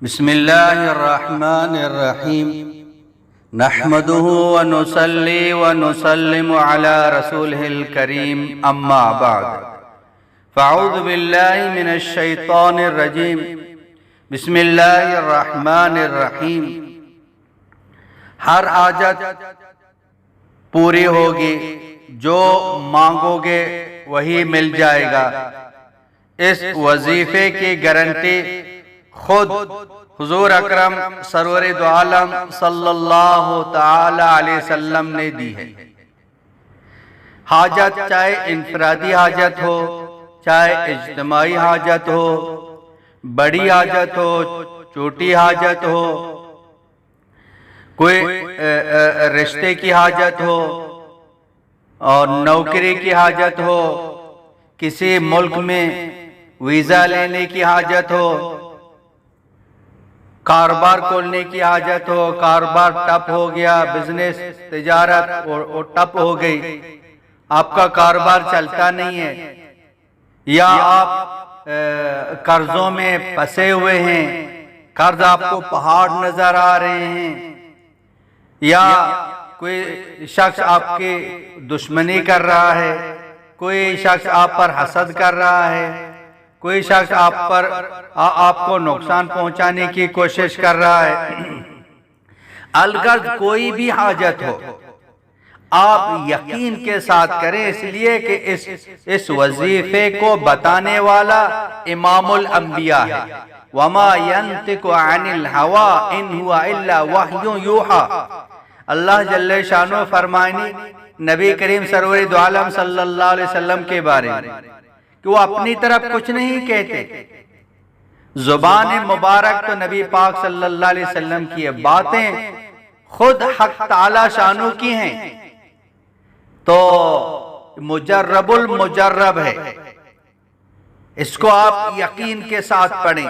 بسم اللہ الرحمن الرحیم نحمده ونصلی ونسلم علی رسولہ الکریم اما بعد فاعوذ باللہ من الشیطان الرجیم بسم اللہ الرحمن الرحیم ہر حاجت پوری ہوگی، جو مانگو گے وہی مل جائے گا۔ اس وظیفے کی گارنٹی خود حضور اکرم سرور دو عالم صلی اللہ تعالی علیہ وسلم نے دی ہے۔ حاجت چاہے انفرادی حاجت ہو، چاہے اجتماعی حاجت ہو، بڑی حاجت ہو، چھوٹی حاجت ہو، کوئی رشتے کی حاجت ہو اور نوکری کی حاجت ہو، کسی ملک میں ویزا لینے کی حاجت ہو، کاروبار کھولنے کی حاجت ہو، کاروبار ٹپ ہو گیا، بزنس تجارت اور ٹپ ہو گئی، آپ کا کاروبار چلتا نہیں ہے، یا آپ قرضوں میں پھنسے ہوئے ہیں، قرض آپ کو پہاڑ نظر آ رہے ہیں، یا کوئی شخص آپ کی دشمنی کر رہا ہے، کوئی شخص آپ پر حسد کر رہا ہے، کوئی شخص آپ کو نقصان پہنچانے کی کوشش کر رہا ہے، الغرض کوئی بھی حاجت ہو، آپ یقین کے ساتھ کریں، اس لیے کہ اس وظیفے کو بتانے والا امام الانبیاء ہے۔ وَمَا يَنْطِقُ عَنِ الْهَوَىٰ إِنْ هُوَ إِلَّا وَحْيٌ يُوحَىٰ۔ اللہ جل شانہ فرمائیں نبی کریم سرور دو عالم صلی اللہ علیہ وسلم کے بارے میں کہ وہ اپنی طرف کچھ نہیں کہتے، زبان مبارک تو نبی پاک صلی اللہ علیہ وسلم کی باتیں خود حق تعالی شانو کی ہیں، تو مجرب المجرب ہے، اس کو آپ یقین کے ساتھ پڑھیں،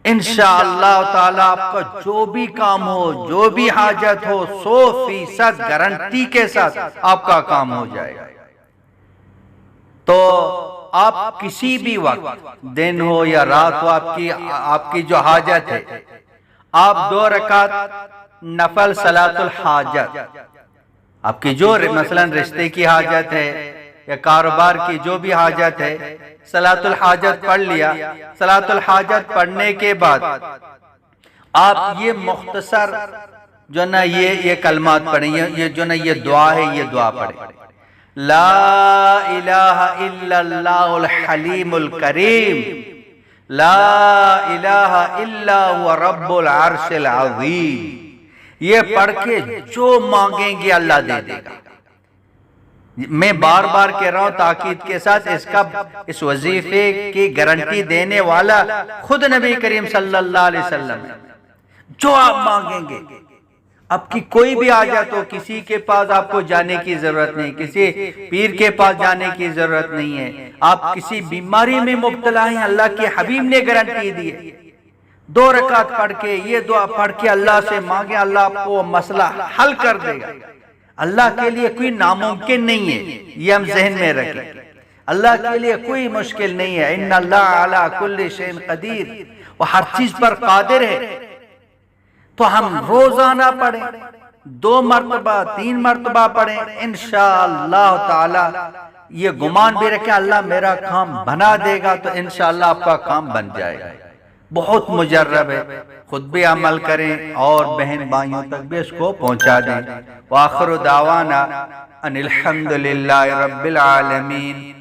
انشاءاللہ تعالی آپ کا جو بھی کام ہو، جو بھی حاجت ہو، 100% گارنٹی کے ساتھ آپ کا کام ہو جائے گا۔ تو آپ کسی بھی وقت، دن ہو یا رات ہو، آپ کی جو حاجت ہے، آپ 2 رکعت نفل صلاۃ الحاجت، آپ کی جو مثلا رشتے کی حاجت ہے یا کاروبار کی جو بھی حاجت ہے، صلاۃ الحاجت پڑھ لیا۔ صلاۃ الحاجت پڑھنے کے بعد آپ یہ مختصر جو نا یہ کلمات پڑھیں، یہ جو نا یہ دعا ہے، یہ دعا پڑھیں: لا الہ الا اللہ الحلیم الکریم، لا الہ الا هو رب العرش العظیم۔ یہ پڑھ کے جو مانگیں گے اللہ دے دے گا۔ میں بار بار کہہ رہا ہوں تاکید کے ساتھ، اس وظیفے کی گارنٹی دینے والا خود نبی کریم صلی اللہ علیہ وسلم ہے۔ جو آپ مانگیں گے، آپ کی کوئی بھی حاجت ہو، کسی کے پاس آپ کو جانے کی ضرورت نہیں، کسی پیر کے پاس جانے کی ضرورت نہیں ہے، آپ کسی بیماری میں مبتلا ہیں، اللہ کے حبیب نے گارنٹی دی ہے، 2 رکعت پڑھ کے یہ دعا پڑھ کے اللہ سے مانگے، اللہ آپ کو مسئلہ حل کر دے گا۔ اللہ کے لیے کوئی ناممکن نہیں ہے، یہ ہم ذہن میں رکھیں، اللہ کے لیے کوئی مشکل نہیں ہے۔ ان اللہ علی کل شیء قدیر، وہ ہر چیز پر قادر ہے۔ تو ہم روزانہ پڑھیں، 2 مرتبہ 3 مرتبہ پڑھیں، انشاءاللہ تعالی یہ گمان بھی رکھیں اللہ میرا کام بنا دے گا، تو انشاءاللہ آپ کا کام بن جائے گا۔ بہت مجرب ہے، خود بھی عمل کریں اور بہن بھائیوں تک بھی اس کو پہنچا دیں۔ وآخر دعوانا ان الحمدللہ رب العالمین۔